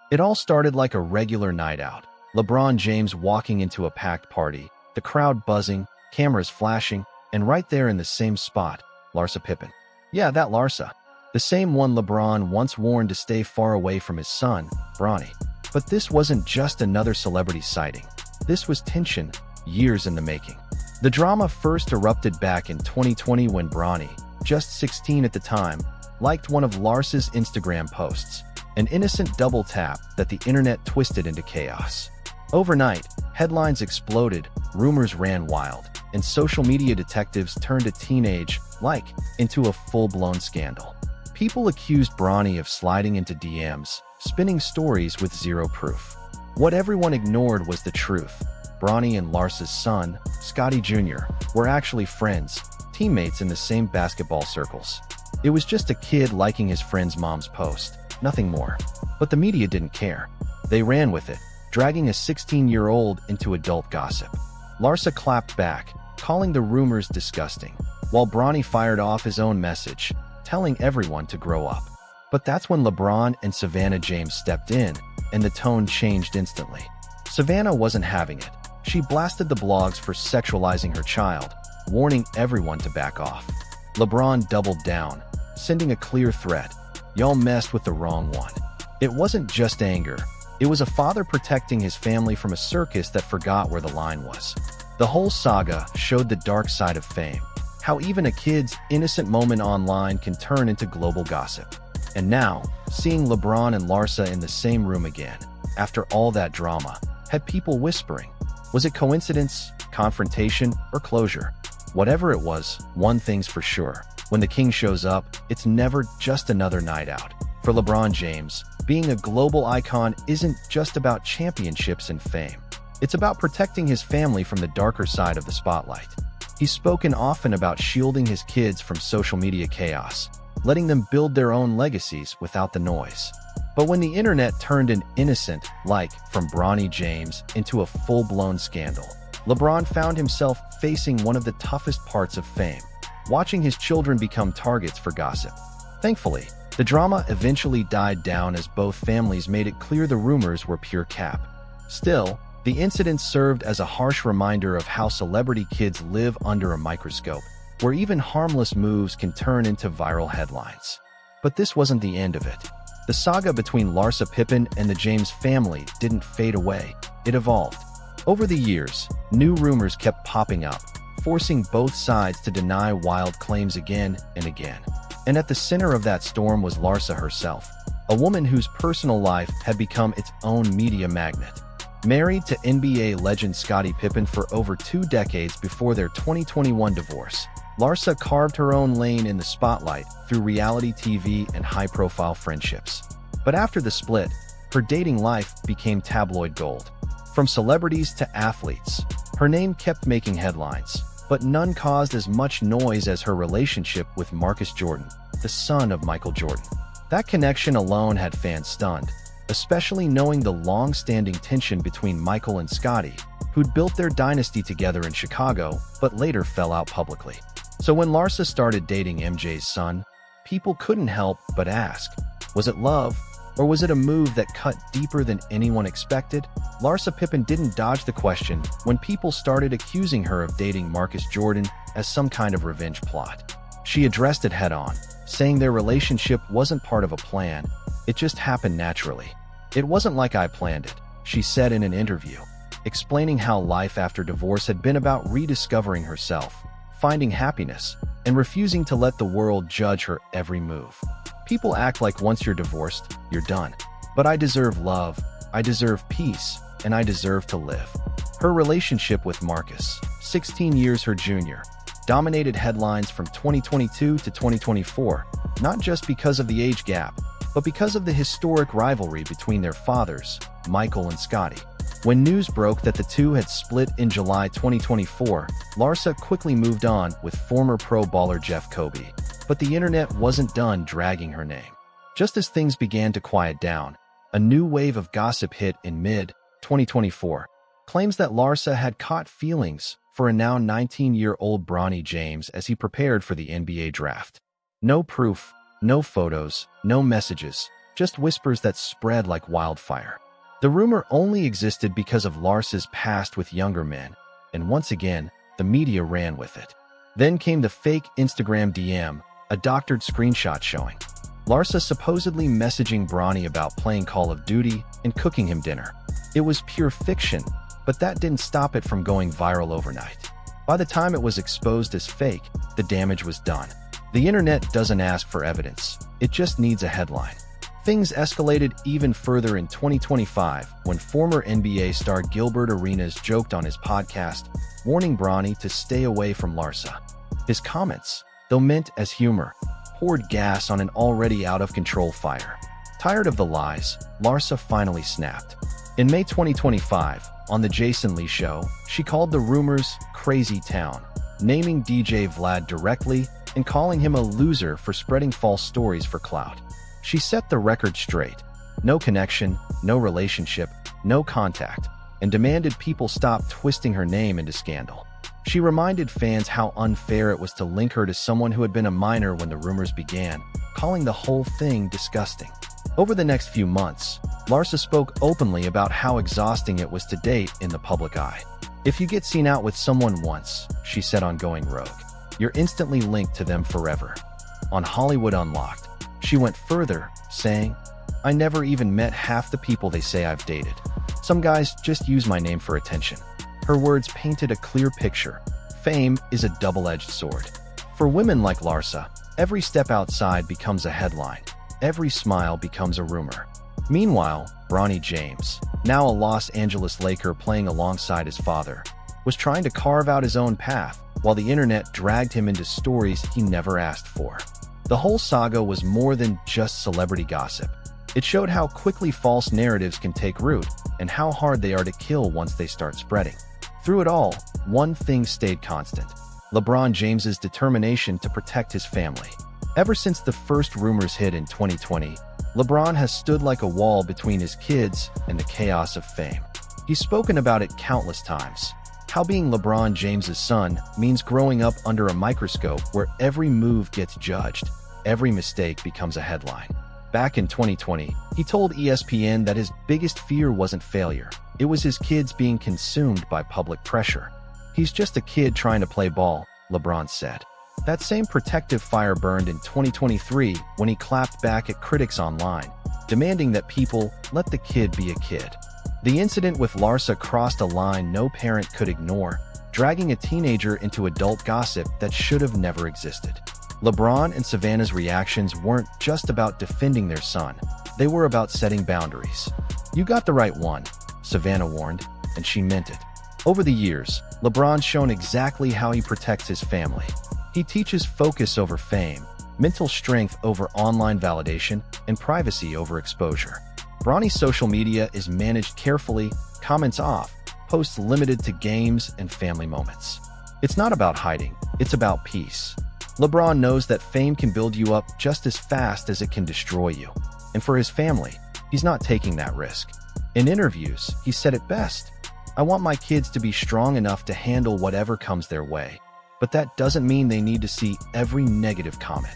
It all started like a regular night out. LeBron James walking into a packed party, the crowd buzzing, cameras flashing, and right there in the same spot, Larsa Pippen. Yeah, that Larsa. The same one LeBron once warned to stay far away from his son, Bronny. But this wasn't just another celebrity sighting. This was tension, years in the making. The drama first erupted back in 2020 when Bronny, just 16 at the time, liked one of Larsa's Instagram posts, an innocent double tap that the internet twisted into chaos. Overnight, headlines exploded, rumors ran wild, and social media detectives turned a teenage-like into a full-blown scandal. People accused Bronny of sliding into DMs, spinning stories with zero proof. What everyone ignored was the truth. Bronny and Larsa's son, Scotty Jr., were actually friends, teammates in the same basketball circles. It was just a kid liking his friend's mom's post, nothing more. But the media didn't care. They ran with it, dragging a 16-year-old into adult gossip. Larsa clapped back, calling the rumors disgusting, while Bronny fired off his own message, telling everyone to grow up. But that's when LeBron and Savannah James stepped in, and the tone changed instantly. Savannah wasn't having it. She blasted the blogs for sexualizing her child, warning everyone to back off. LeBron doubled down, sending a clear threat. Y'all messed with the wrong one. It wasn't just anger. It was a father protecting his family from a circus that forgot where the line was. The whole saga showed the dark side of fame, how even a kid's innocent moment online can turn into global gossip. And now, seeing LeBron and Larsa in the same room again, after all that drama, had people whispering. Was it coincidence, confrontation, or closure? Whatever it was, one thing's for sure. When the king shows up, it's never just another night out. For LeBron James, being a global icon isn't just about championships and fame. It's about protecting his family from the darker side of the spotlight. He's spoken often about shielding his kids from social media chaos, letting them build their own legacies without the noise. But when the internet turned an innocent, like from Bronny James, into a full-blown scandal, LeBron found himself facing one of the toughest parts of fame, watching his children become targets for gossip. Thankfully, the drama eventually died down as both families made it clear the rumors were pure cap. Still, the incident served as a harsh reminder of how celebrity kids live under a microscope, where even harmless moves can turn into viral headlines. But this wasn't the end of it. The saga between Larsa Pippen and the James family didn't fade away, it evolved. Over the years, new rumors kept popping up, forcing both sides to deny wild claims again and again. And at the center of that storm was Larsa herself, a woman whose personal life had become its own media magnet. Married to NBA legend Scottie Pippen for over 2 decades before their 2021 divorce, Larsa carved her own lane in the spotlight through reality TV and high-profile friendships. But after the split, her dating life became tabloid gold. From celebrities to athletes, her name kept making headlines, but none caused as much noise as her relationship with Marcus Jordan, the son of Michael Jordan. That connection alone had fans stunned, especially knowing the long-standing tension between Michael and Scottie, who'd built their dynasty together in Chicago, but later fell out publicly. So when Larsa started dating MJ's son, people couldn't help but ask, was it love, or was it a move that cut deeper than anyone expected? Larsa Pippen didn't dodge the question when people started accusing her of dating Marcus Jordan as some kind of revenge plot. She addressed it head-on, saying their relationship wasn't part of a plan, it just happened naturally. It wasn't like I planned it, she said in an interview, explaining how life after divorce had been about rediscovering herself, finding happiness, and refusing to let the world judge her every move. People act like once you're divorced, you're done. But I deserve love, I deserve peace, and I deserve to live. Her relationship with Marcus, 16 years her junior, dominated headlines from 2022 to 2024, not just because of the age gap, but because of the historic rivalry between their fathers, Michael and Scottie. When news broke that the two had split in July 2024, Larsa quickly moved on with former pro baller Jeff Kobe. But the internet wasn't done dragging her name. Just as things began to quiet down, a new wave of gossip hit in mid-2024. Claims that Larsa had caught feelings for a now 19-year-old Bronny James as he prepared for the NBA draft. No proof, no photos, no messages, just whispers that spread like wildfire. The rumor only existed because of Larsa's past with younger men, and once again, the media ran with it. Then came the fake Instagram DM, a doctored screenshot showing Larsa supposedly messaging Bronny about playing Call of Duty and cooking him dinner. It was pure fiction, but that didn't stop it from going viral overnight. By the time it was exposed as fake, the damage was done. The internet doesn't ask for evidence, it just needs a headline. Things escalated even further in 2025 when former NBA star Gilbert Arenas joked on his podcast, warning Bronny to stay away from Larsa. His comments, though meant as humor, poured gas on an already out-of-control fire. Tired of the lies, Larsa finally snapped. In May 2025, on The Jason Lee Show, she called the rumors "crazy town," naming DJ Vlad directly and calling him a loser for spreading false stories for clout. She set the record straight. No connection, no relationship, no contact, and demanded people stop twisting her name into scandal. She reminded fans how unfair it was to link her to someone who had been a minor when the rumors began, calling the whole thing disgusting. Over the next few months, Larsa spoke openly about how exhausting it was to date in the public eye. "If you get seen out with someone once," she said on Going Rogue, "you're instantly linked to them forever." On Hollywood Unlocked, she went further, saying, "I never even met half the people they say I've dated. Some guys just use my name for attention." Her words painted a clear picture. Fame is a double-edged sword. For women like Larsa, every step outside becomes a headline. Every smile becomes a rumor. Meanwhile, Bronny James, now a Los Angeles Laker playing alongside his father, was trying to carve out his own path while the internet dragged him into stories he never asked for. The whole saga was more than just celebrity gossip. It showed how quickly false narratives can take root and how hard they are to kill once they start spreading. Through it all, one thing stayed constant: LeBron James's determination to protect his family. Ever since the first rumors hit in 2020, LeBron has stood like a wall between his kids and the chaos of fame. He's spoken about it countless times, how being LeBron James's son means growing up under a microscope where every move gets judged, every mistake becomes a headline. Back in 2020, he told ESPN that his biggest fear wasn't failure, it was his kids being consumed by public pressure. "He's just a kid trying to play ball," LeBron said. That same protective fire burned in 2023 when he clapped back at critics online, demanding that people let the kid be a kid. The incident with Larsa crossed a line no parent could ignore, dragging a teenager into adult gossip that should have never existed. LeBron and Savannah's reactions weren't just about defending their son, they were about setting boundaries. "You got the right one," Savannah warned, and she meant it. Over the years, LeBron's shown exactly how he protects his family. He teaches focus over fame, mental strength over online validation, and privacy over exposure. Bronny's social media is managed carefully, comments off, posts limited to games and family moments. It's not about hiding, it's about peace. LeBron knows that fame can build you up just as fast as it can destroy you. And for his family, he's not taking that risk. In interviews, he said it best: "I want my kids to be strong enough to handle whatever comes their way. But that doesn't mean they need to see every negative comment."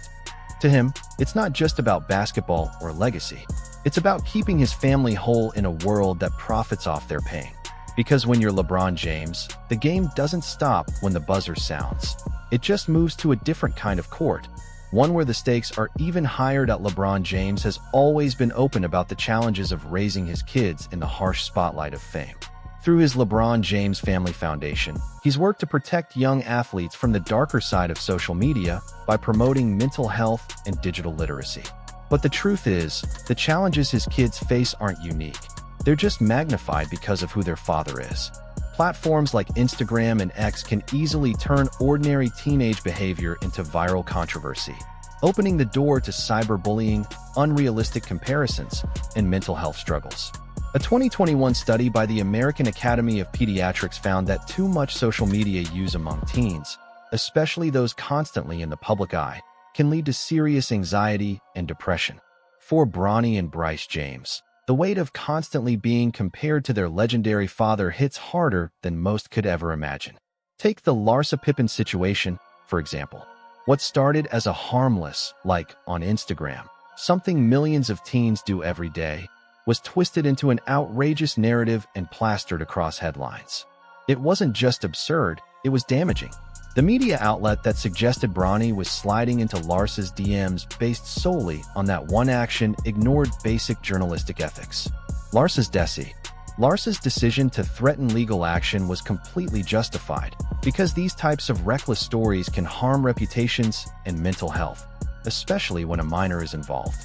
To him, it's not just about basketball or legacy. It's about keeping his family whole in a world that profits off their pain. Because when you're LeBron James, the game doesn't stop when the buzzer sounds. It just moves to a different kind of court, one where the stakes are even higher. LeBron James has always been open about the challenges of raising his kids in the harsh spotlight of fame. Through his LeBron James Family Foundation, he's worked to protect young athletes from the darker side of social media by promoting mental health and digital literacy. But the truth is, the challenges his kids face aren't unique. They're just magnified because of who their father is. Platforms like Instagram and X can easily turn ordinary teenage behavior into viral controversy, opening the door to cyberbullying, unrealistic comparisons, and mental health struggles. A 2021 study by the American Academy of Pediatrics found that too much social media use among teens, especially those constantly in the public eye, can lead to serious anxiety and depression. For Bronny and Bryce James, the weight of constantly being compared to their legendary father hits harder than most could ever imagine. Take the Larsa Pippen situation, for example. What started as a harmless like on Instagram something millions of teens do every day, was twisted into an outrageous narrative and plastered across headlines. It wasn't just absurd, it was damaging. The media outlet that suggested Bronny was sliding into Larsa's DMs based solely on that one action ignored basic journalistic ethics. Larsa's decision to threaten legal action was completely justified because these types of reckless stories can harm reputations and mental health, especially when a minor is involved.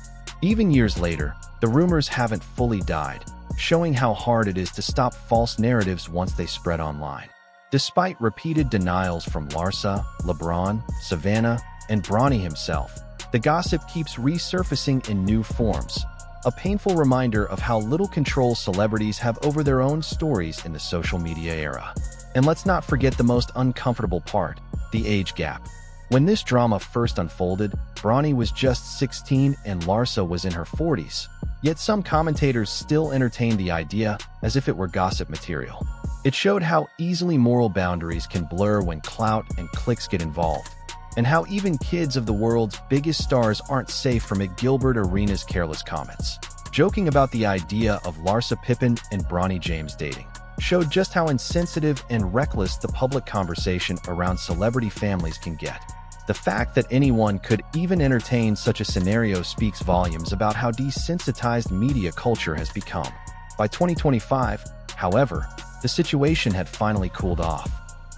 Even years later, the rumors haven't fully died, showing how hard it is to stop false narratives once they spread online. Despite repeated denials from Larsa, LeBron, Savannah, and Bronny himself, the gossip keeps resurfacing in new forms, a painful reminder of how little control celebrities have over their own stories in the social media era. And let's not forget the most uncomfortable part, the age gap. When this drama first unfolded, Bronny was just 16 and Larsa was in her 40s, yet some commentators still entertained the idea as if it were gossip material. It showed how easily moral boundaries can blur when clout and clicks get involved, and how even kids of the world's biggest stars aren't safe from Gilbert Arenas' careless comments. Joking about the idea of Larsa Pippen and Bronny James dating showed just how insensitive and reckless the public conversation around celebrity families can get. The fact that anyone could even entertain such a scenario speaks volumes about how desensitized media culture has become. By 2025, however, the situation had finally cooled off.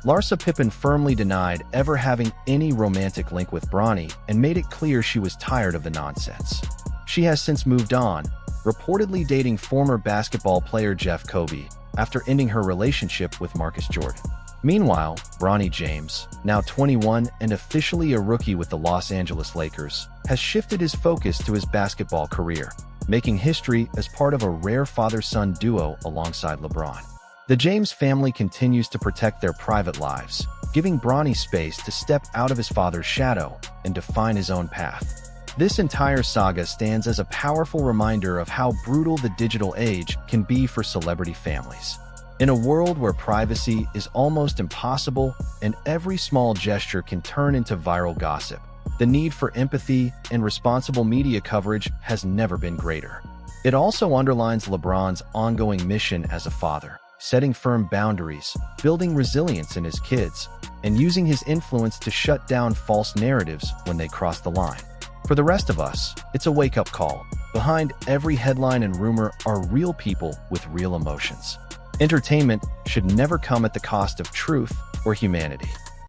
Larsa Pippen firmly denied ever having any romantic link with Bronny and made it clear she was tired of the nonsense. She has since moved on, reportedly dating former basketball player Jeff Kobe after ending her relationship with Marcus Jordan. Meanwhile, Bronny James, now 21 and officially a rookie with the Los Angeles Lakers, has shifted his focus to his basketball career, making history as part of a rare father-son duo alongside LeBron. The James family continues to protect their private lives, giving Bronny space to step out of his father's shadow and define his own path. This entire saga stands as a powerful reminder of how brutal the digital age can be for celebrity families. In a world where privacy is almost impossible and every small gesture can turn into viral gossip, the need for empathy and responsible media coverage has never been greater. It also underlines LeBron's ongoing mission as a father, setting firm boundaries, building resilience in his kids, and using his influence to shut down false narratives when they cross the line. For the rest of us, it's a wake-up call. Behind every headline and rumor are real people with real emotions. Entertainment should never come at the cost of truth or humanity.